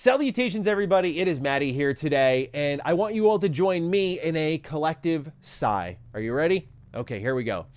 Salutations, everybody. It is Matty here today, and I want you all to join me in a collective sigh. Are you ready? Okay, here we go.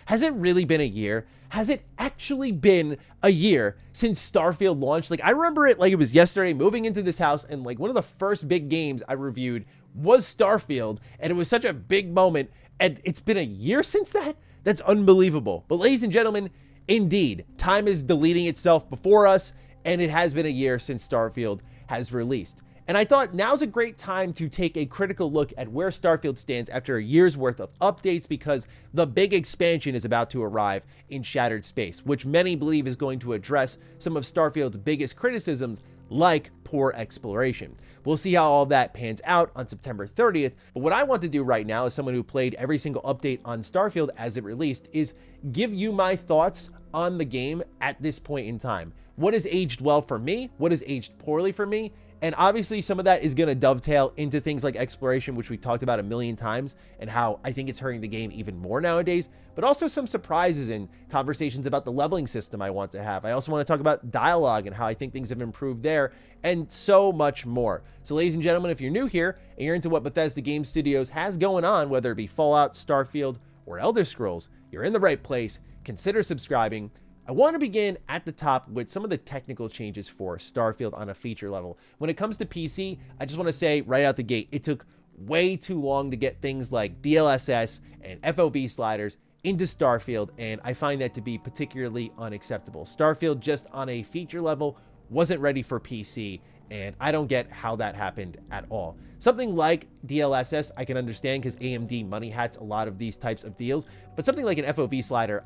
Has it really been a year? Has it actually been a year since Starfield launched? Like, I remember it like it was yesterday, moving into this house, and like one of the first big games I reviewed was Starfield, and it was such a big moment, and it's been a year since that? That's unbelievable. But ladies and gentlemen, indeed, time is deleting itself before us, and it has been a year since Starfield has released. And I thought now's a great time to take a critical look at where Starfield stands after a year's worth of updates, because the big expansion is about to arrive in Shattered Space, which many believe is going to address some of Starfield's biggest criticisms, like poor exploration. We'll see how all that pans out on September 30th, but what I want to do right now, as someone who played every single update on Starfield as it released, is give you my thoughts on the game at this point in time. What has aged well for me? What has aged poorly for me? And obviously some of that is going to dovetail into things like exploration, which we talked about a million times, and how I think it's hurting the game even more nowadays, but also some surprises and conversations about the leveling system I want to have. I also want to talk about dialogue and how I think things have improved there, and so much more. So ladies and gentlemen, if you're new here and you're into what Bethesda Game Studios has going on, whether it be Fallout, Starfield, or Elder Scrolls, you're in the right place. Consider subscribing. I want to begin at the top with some of the technical changes for Starfield on a feature level. When it comes to PC, I just want to say right out the gate, it took way too long to get things like DLSS and FOV sliders into Starfield, and I find that to be particularly unacceptable. Starfield, just on a feature level, wasn't ready for PC, and I don't get how that happened at all. Something like DLSS, I can understand because AMD money hats a lot of these types of deals, but something like an FOV slider,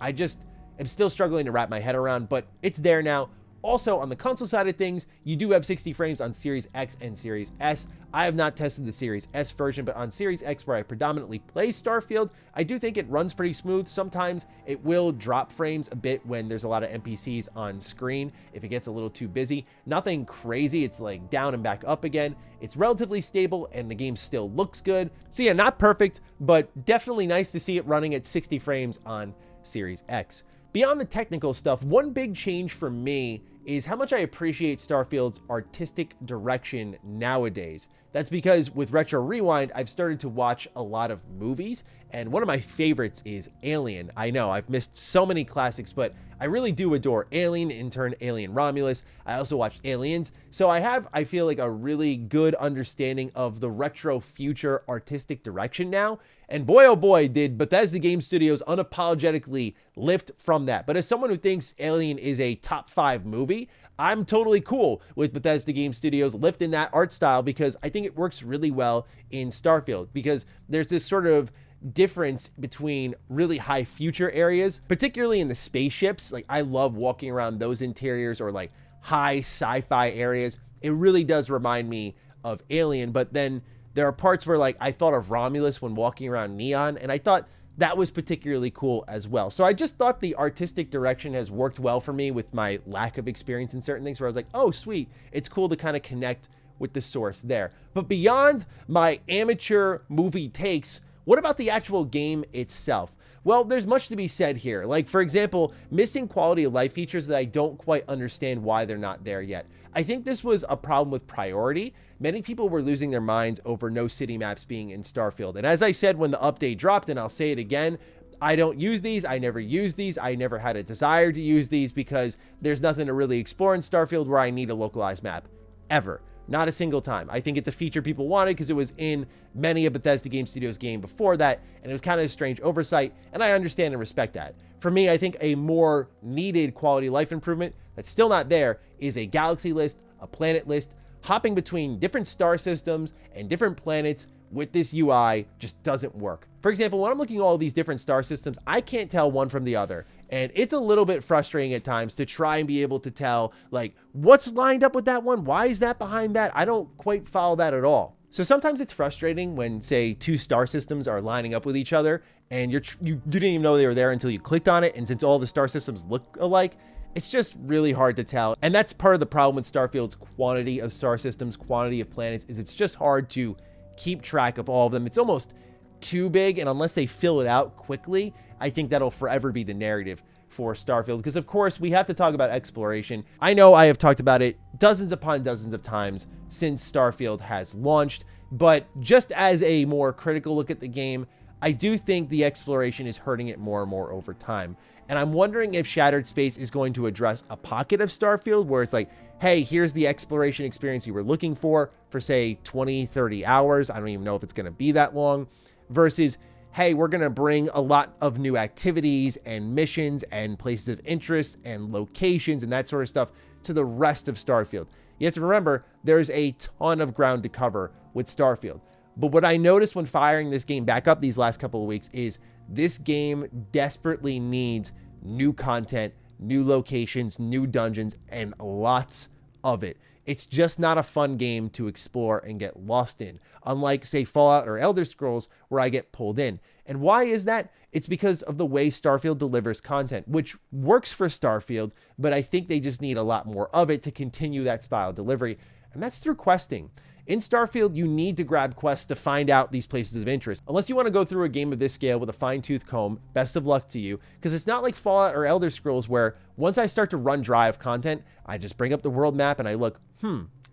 I'm still struggling to wrap my head around, but it's there now. Also, on the console side of things, you do have 60 frames on Series X and Series S. I have not tested the Series S version, but on Series X, where I predominantly play Starfield, I do think it runs pretty smooth. Sometimes it will drop frames a bit when there's a lot of NPCs on screen, if it gets a little too busy. Nothing crazy, it's like down and back up again. It's relatively stable, and the game still looks good. So yeah, not perfect, but definitely nice to see it running at 60 frames on Series X. Beyond the technical stuff, one big change for me is how much I appreciate Starfield's artistic direction nowadays. That's because with Retro Rewind, I've started to watch a lot of movies, and one of my favorites is Alien. I know, I've missed so many classics, but I really do adore Alien, in turn Alien Romulus. I also watched Aliens, so I feel like a really good understanding of the retro future artistic direction now, and boy oh boy did Bethesda Game Studios unapologetically lift from that. But as someone who thinks Alien is a top 5 movie, I'm totally cool with Bethesda Game Studios lifting that art style, because I think it works really well in Starfield, because there's this sort of difference between really high future areas, particularly in the spaceships. Like, I love walking around those interiors, or like high sci-fi areas. It really does remind me of Alien, but then there are parts where, like, I thought of Romulus when walking around Neon, and I thought that was particularly cool as well. So I just thought the artistic direction has worked well for me with my lack of experience in certain things, where I was like, oh, sweet, it's cool to kind of connect with the source there. But beyond my amateur movie takes, what about the actual game itself? Well, there's much to be said here. Like, for example, missing quality of life features that I don't quite understand why they're not there yet. I think this was a problem with priority. Many people were losing their minds over no city maps being in Starfield. And as I said when the update dropped, and I'll say it again, I don't use these. I never use these. I never had a desire to use these, because there's nothing to really explore in Starfield where I need a localized map, ever. Not a single time. I think it's a feature people wanted because it was in many of Bethesda Game Studios' game before that, and it was kind of a strange oversight, and I understand and respect that. For me, I think a more needed quality of life improvement that's still not there is a galaxy list, a planet list. Hopping between different star systems and different planets with this UI just doesn't work. For example, when I'm looking at all these different star systems, I can't tell one from the other. And it's a little bit frustrating at times to try and be able to tell, like, what's lined up with that one? Why is that behind that? I don't quite follow that at all. So sometimes it's frustrating when, say, 2 star systems are lining up with each other, and you didn't even know they were there until you clicked on it. And since all the star systems look alike, it's just really hard to tell. And that's part of the problem with Starfield's quantity of star systems, quantity of planets, is it's just hard to keep track of all of them. It's almost too big, and unless they fill it out quickly, I think that'll forever be the narrative for Starfield, because of course we have to talk about exploration. I know I have talked about it dozens upon dozens of times since Starfield has launched. But just as a more critical look at the game, I do think the exploration is hurting it more and more over time. And I'm wondering if Shattered Space is going to address a pocket of Starfield where it's like, hey, here's the exploration experience you were looking for say 20, 30 hours. I don't even know if it's going to be that long, versus, hey, we're going to bring a lot of new activities and missions and places of interest and locations and that sort of stuff to the rest of Starfield. You have to remember, there's a ton of ground to cover with Starfield. But what I noticed when firing this game back up these last couple of weeks is this game desperately needs new content, new locations, new dungeons, and lots of it. It's just not a fun game to explore and get lost in, unlike, say, Fallout or Elder Scrolls, where I get pulled in. And why is that? It's because of the way Starfield delivers content, which works for Starfield, but I think they just need a lot more of it to continue that style of delivery, and that's through questing. In Starfield, you need to grab quests to find out these places of interest. Unless you want to go through a game of this scale with a fine-tooth comb, best of luck to you, because it's not like Fallout or Elder Scrolls where once I start to run dry of content, I just bring up the world map and I look,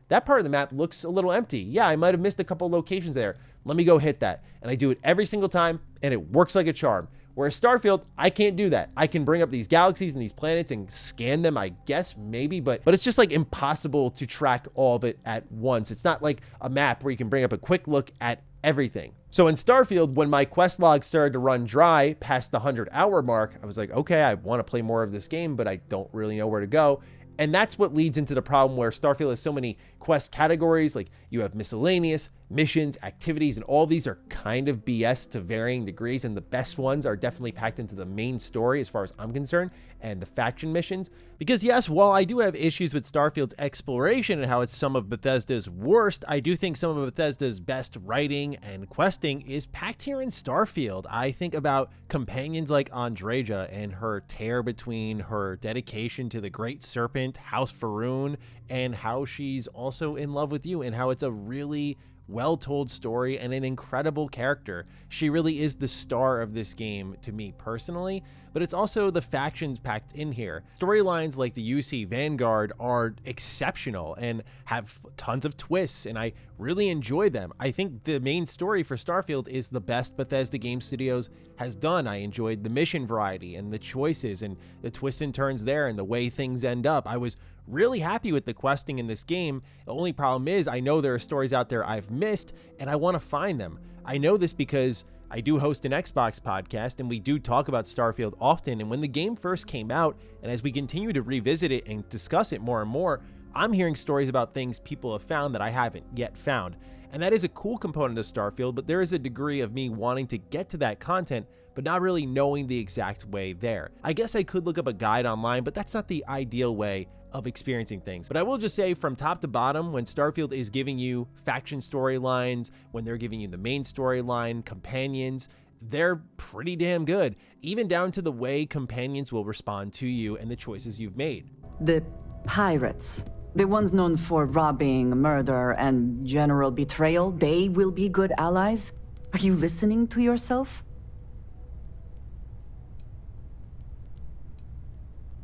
that part of the map looks a little empty. Yeah, I might have missed a couple locations there. Let me go hit that. And I do it every single time, and it works like a charm. Whereas Starfield, I can't do that. I can bring up these galaxies and these planets and scan them, I guess, maybe, but it's just like impossible to track all of it at once. It's not like a map where you can bring up a quick look at everything. So in Starfield, when my quest log started to run dry past the 100-hour mark, I was like, okay, I want to play more of this game, but I don't really know where to go. And that's what leads into the problem where Starfield has so many quest categories. Like, you have miscellaneous, missions, activities, and all these are kind of BS to varying degrees, and the best ones are definitely packed into the main story as far as I'm concerned, and the faction missions. Because yes, while I do have issues with Starfield's exploration and how it's some of Bethesda's worst, I do think some of Bethesda's best writing and questing is packed here in Starfield. I think about companions like Andreja and her tear between her dedication to the Great Serpent, House Faroon, and how she's also in love with you, and how it's a really well-told story and an incredible character. She really is the star of this game to me personally, but it's also the factions packed in here. Storylines like the UC Vanguard are exceptional and have tons of twists, and I really enjoy them. I think the main story for Starfield is the best Bethesda Game Studios has done. I enjoyed the mission variety and the choices and the twists and turns there and the way things end up. I was really happy with the questing in this game. The only problem is I know there are stories out there I've missed and I want to find them. I know this because I do host an Xbox podcast and we do talk about Starfield often, and when the game first came out and as we continue to revisit it and discuss it more and more, I'm hearing stories about things people have found that I haven't yet found. And that is a cool component of Starfield, but there is a degree of me wanting to get to that content but not really knowing the exact way there. I guess I could look up a guide online, but that's not the ideal way of experiencing things. But I will just say, from top to bottom, when Starfield is giving you faction storylines, when they're giving you the main storyline, companions, they're pretty damn good, even down to the way companions will respond to you and the choices you've made. The pirates, the ones known for robbing, murder, and general betrayal, they will be good allies? Are you listening to yourself?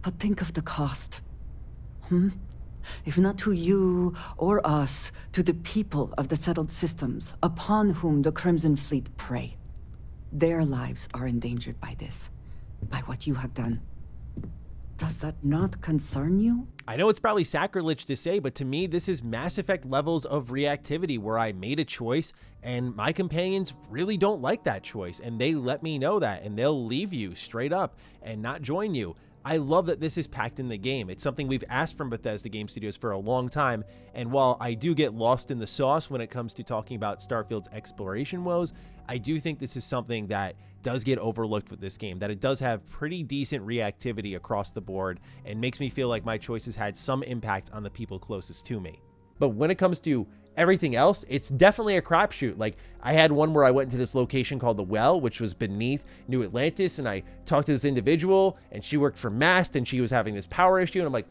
But think of the cost. If not to you or us, to the people of the settled systems upon whom the Crimson Fleet prey. Their lives are endangered by this, by what you have done. Does that not concern you? I know it's probably sacrilege to say, but to me, this is Mass Effect levels of reactivity where I made a choice and my companions really don't like that choice, and they let me know that, and they'll leave you straight up and not join you. I love that this is packed in the game. It's something we've asked from Bethesda Game Studios for a long time, and while I do get lost in the sauce when it comes to talking about Starfield's exploration woes, I do think this is something that does get overlooked with this game, that it does have pretty decent reactivity across the board and makes me feel like my choices had some impact on the people closest to me. But when it comes to everything else, it's definitely a crapshoot. Like, I had one where I went into this location called the Well, which was beneath New Atlantis, and I talked to this individual, and she worked for Mast, and she was having this power issue, and I'm like,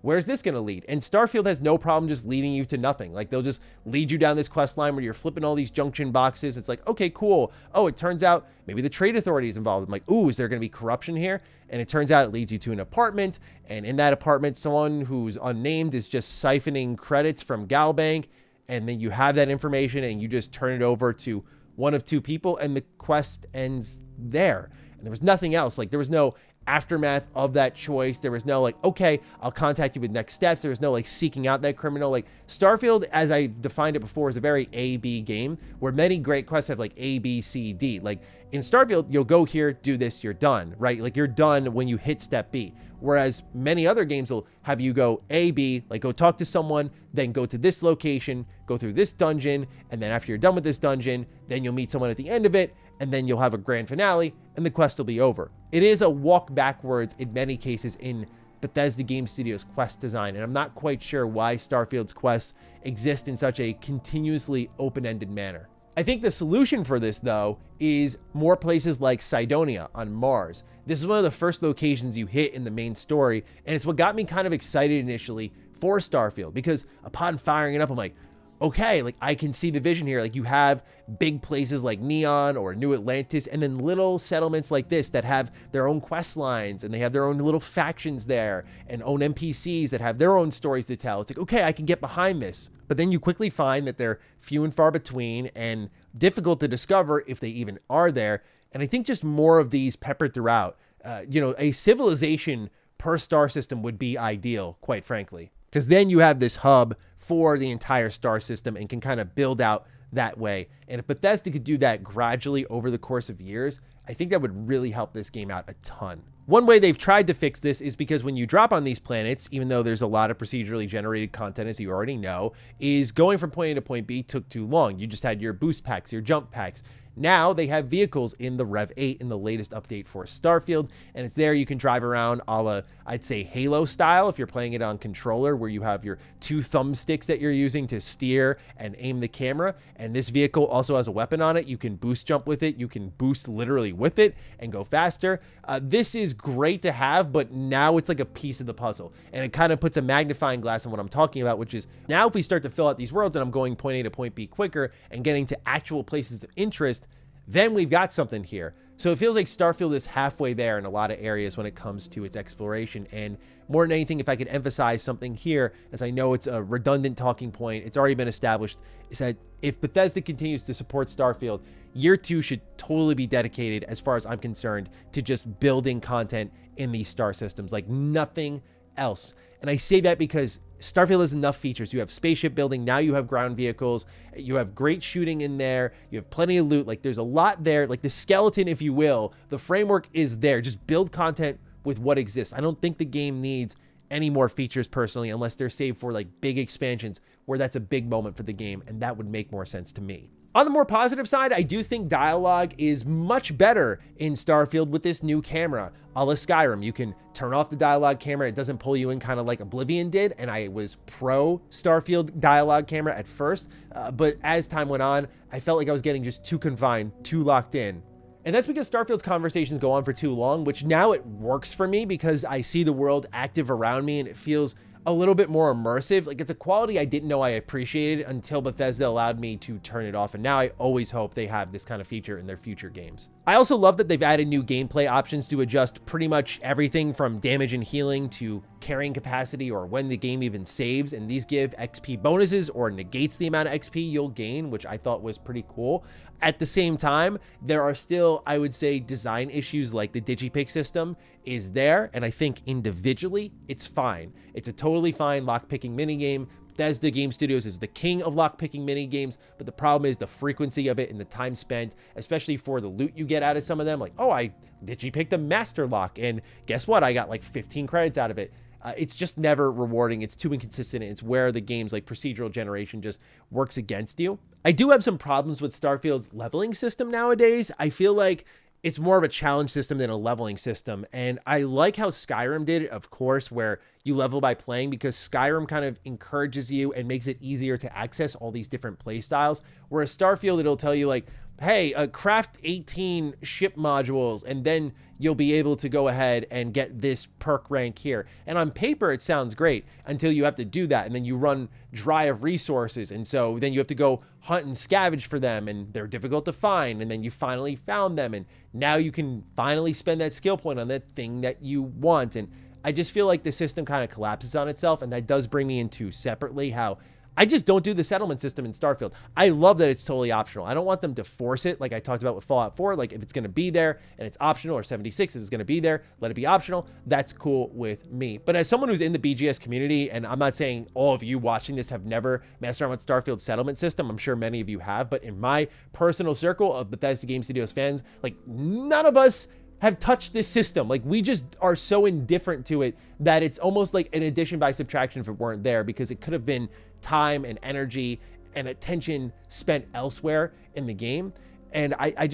where's this going to lead? And Starfield has no problem just leading you to nothing. Like, they'll just lead you down this quest line where you're flipping all these junction boxes. It's like, okay, cool. Oh, it turns out maybe the trade authority is involved. I'm like, ooh, is there going to be corruption here? And it turns out it leads you to an apartment, and in that apartment, someone who's unnamed is just siphoning credits from Galbank, and then you have that information and you just turn it over to one of two people, and the quest ends there. And there was nothing else. Like, there was no aftermath of that choice. There was no like, okay, I'll contact you with next steps. There was no like seeking out that criminal. Like, Starfield, as I defined it before, is a very A-B game, where many great quests have like A, B, C, D. Like, in Starfield, you'll go here, do this, you're done, right? Like, you're done when you hit step B. Whereas many other games will have you go A, B, like go talk to someone, then go to this location, go through this dungeon, and then after you're done with this dungeon, then you'll meet someone at the end of it, and then you'll have a grand finale, and the quest will be over. It is a walk backwards in many cases in Bethesda Game Studios' quest design, and I'm not quite sure why Starfield's quests exist in such a continuously open-ended manner. I think the solution for this, though, is more places like Cydonia on Mars. This is one of the first locations you hit in the main story, and it's what got me kind of excited initially for Starfield, because upon firing it up, I'm like, okay, like I can see the vision here. Like, you have big places like Neon or New Atlantis, and then little settlements like this that have their own quest lines, and they have their own little factions there, and own NPCs that have their own stories to tell. It's like, okay, I can get behind this. But then you quickly find that they're few and far between and difficult to discover if they even are there. And I think just more of these peppered throughout. A civilization per star system would be ideal, quite frankly, because then you have this hub for the entire star system and can kind of build out that way. And if Bethesda could do that gradually over the course of years, I think that would really help this game out a ton. One way they've tried to fix this is because when you drop on these planets, even though there's a lot of procedurally generated content, as you already know, is going from point A to point B took too long. You just had your boost packs, your jump packs. Now they have vehicles in the Rev 8 in the latest update for Starfield, and it's there you can drive around a la, I'd say, Halo style if you're playing it on controller, where you have your two thumbsticks that you're using to steer and aim the camera. And this vehicle also has a weapon on it. You can boost jump with it. You can boost literally with it and go faster. This is great to have, but now it's like a piece of the puzzle, and it kind of puts a magnifying glass on what I'm talking about, which is now if we start to fill out these worlds and I'm going point A to point B quicker and getting to actual places of interest, then we've got something here. So it feels like Starfield is halfway there in a lot of areas when it comes to its exploration. And more than anything, if I could emphasize something here, as I know it's a redundant talking point, it's already been established, is that if Bethesda continues to support Starfield, year 2 should totally be dedicated, as far as I'm concerned, to just building content in these star systems, like nothing else. And I say that because Starfield has enough features. You have spaceship building, now you have ground vehicles, you have great shooting in there, you have plenty of loot. Like, there's a lot there. Like, the skeleton, if you will, the framework is there. Just build content with what exists. I don't think the game needs any more features personally, unless they're saved for like big expansions where that's a big moment for the game, and that would make more sense to me. On the more positive side, I do think dialogue is much better in Starfield with this new camera. A la Skyrim, you can turn off the dialogue camera. It doesn't pull you in, kind of like Oblivion did, and I was pro Starfield dialogue camera at first, but as time went on, I felt like I was getting just too confined, too locked in. And that's because Starfield's conversations go on for too long, which now it works for me because I see the world active around me and it feels a little bit more immersive. Like, it's a quality I didn't know I appreciated until Bethesda allowed me to turn it off, and now I always hope they have this kind of feature in their future games. I also love that they've added new gameplay options to adjust pretty much everything from damage and healing to carrying capacity or when the game even saves, and these give XP bonuses or negates the amount of XP you'll gain, which I thought was pretty cool. At the same time, there are still, I would say, design issues like the digipick system is there, and I think individually it's fine. It's a totally fine lockpicking minigame. Bethesda Game Studios is the king of lockpicking minigames, but the problem is the frequency of it and the time spent, especially for the loot you get out of some of them. Like, oh, I digipicked a master lock, and guess what? I got like 15 credits out of it. It's just never rewarding. It's too inconsistent. It's where the game's like procedural generation just works against you. I do have some problems with Starfield's leveling system nowadays. I feel like it's more of a challenge system than a leveling system. And I like how Skyrim did it, of course, where you level by playing, because Skyrim kind of encourages you and makes it easier to access all these different play styles. Whereas Starfield, it'll tell you like, hey, craft 18 ship modules, and then you'll be able to go ahead and get this perk rank here. And on paper, it sounds great until you have to do that. And then you run dry of resources. And so then you have to go hunt and scavenge for them, and they're difficult to find. And then you finally found them, and now you can finally spend that skill point on that thing that you want. And I just feel like the system kind of collapses on itself. And that does bring me into separately how I just don't do the settlement system in Starfield. I love that it's totally optional. I don't want them to force it like I talked about with Fallout 4. Like if it's going to be there and it's optional, or 76, if it's going to be there, let it be optional. That's cool with me. But as someone who's in the BGS community, and I'm not saying all of you watching this have never messed around with Starfield settlement system. I'm sure many of you have, but in my personal circle of Bethesda Game Studios fans, like none of us have touched this system. Like we just are so indifferent to it that it's almost like an addition by subtraction if it weren't there, because it could have been time and energy and attention spent elsewhere in the game. And I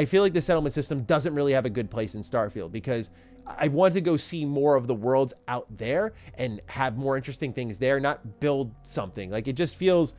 feel like the settlement system doesn't really have a good place in Starfield, because I want to go see more of the worlds out there and have more interesting things there, not build something. Like it just feels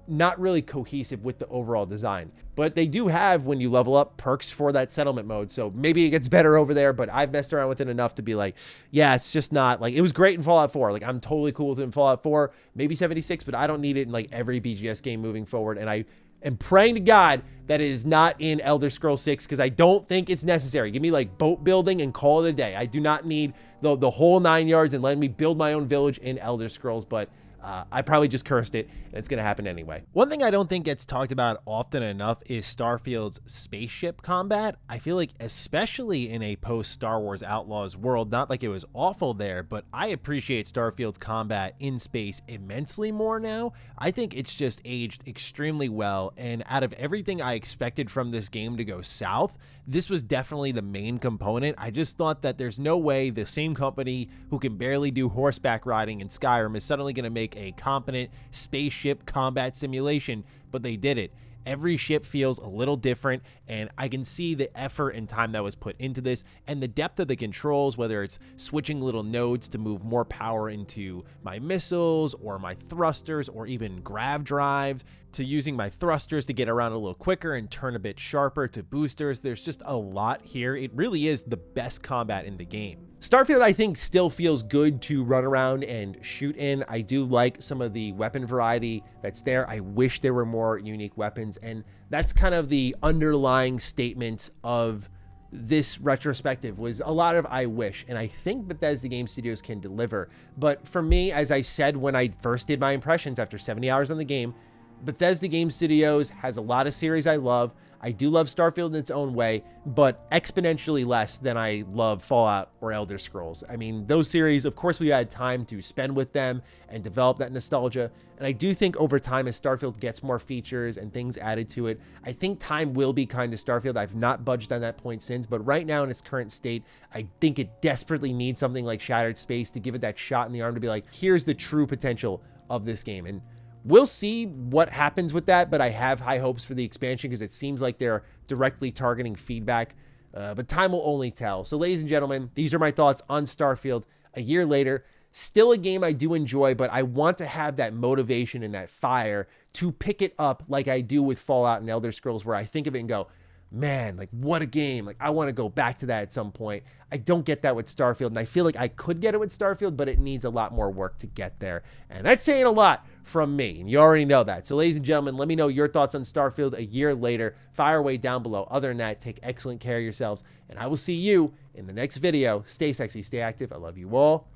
not really cohesive with the overall design. But they do have, when you level up, perks for that settlement mode, so maybe it gets better over there. But I've messed around with it enough to be like, yeah, it's just not like, it was great in Fallout 4. Like I'm totally cool with it in Fallout 4, maybe 76, but I don't need it in like every BGS game moving forward. And I am praying to God that it is not in Elder Scrolls 6, because I don't think it's necessary. Give me like boat building and call it a day. I do not need the whole 9 yards and letting me build my own village in Elder Scrolls. But I probably just cursed it, and it's going to happen anyway. One thing I don't think gets talked about often enough is Starfield's spaceship combat. I feel like, especially in a post-Star Wars Outlaws world, not like it was awful there, but I appreciate Starfield's combat in space immensely more now. I think it's just aged extremely well, and out of everything I expected from this game to go south, this was definitely the main component. I just thought that there's no way the same company who can barely do horseback riding in Skyrim is suddenly going to make a competent spaceship combat simulation, but they did it. Every ship feels a little different, and I can see the effort and time that was put into this, and the depth of the controls, whether it's switching little nodes to move more power into my missiles or my thrusters, or even grav drive, to using my thrusters to get around a little quicker and turn a bit sharper, to boosters. There's just a lot here. It really is the best combat in the game. Starfield, I think, still feels good to run around and shoot in. I do like some of the weapon variety that's there. I wish there were more unique weapons, and that's kind of the underlying statement of this retrospective, was a lot of I wish, and I think Bethesda Game Studios can deliver. But for me, as I said when I first did my impressions after 70 hours on the game, Bethesda Game Studios has a lot of series I love. I do love Starfield in its own way, but exponentially less than I love Fallout or Elder Scrolls. I mean, those series, of course, we had time to spend with them and develop that nostalgia. And I do think over time, as Starfield gets more features and things added to it, I think time will be kind to Starfield. I've not budged on that point since, but right now in its current state, I think it desperately needs something like Shattered Space to give it that shot in the arm to be like, here's the true potential of this game. And we'll see what happens with that, but I have high hopes for the expansion, because it seems like they're directly targeting feedback, but time will only tell. So ladies and gentlemen, these are my thoughts on Starfield a year later. Still a game I do enjoy, but I want to have that motivation and that fire to pick it up like I do with Fallout and Elder Scrolls, where I think of it and go, man, like what a game. Like I want to go back to that at some point. I don't get that with Starfield, and I feel like I could get it with Starfield, but it needs a lot more work to get there. And that's saying a lot from me, and you already know that. So ladies and gentlemen, let me know your thoughts on Starfield a year later. Fire away down below. Other than that, take excellent care of yourselves, and I will see you in the next video. Stay sexy, stay active. I love you all.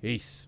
Peace.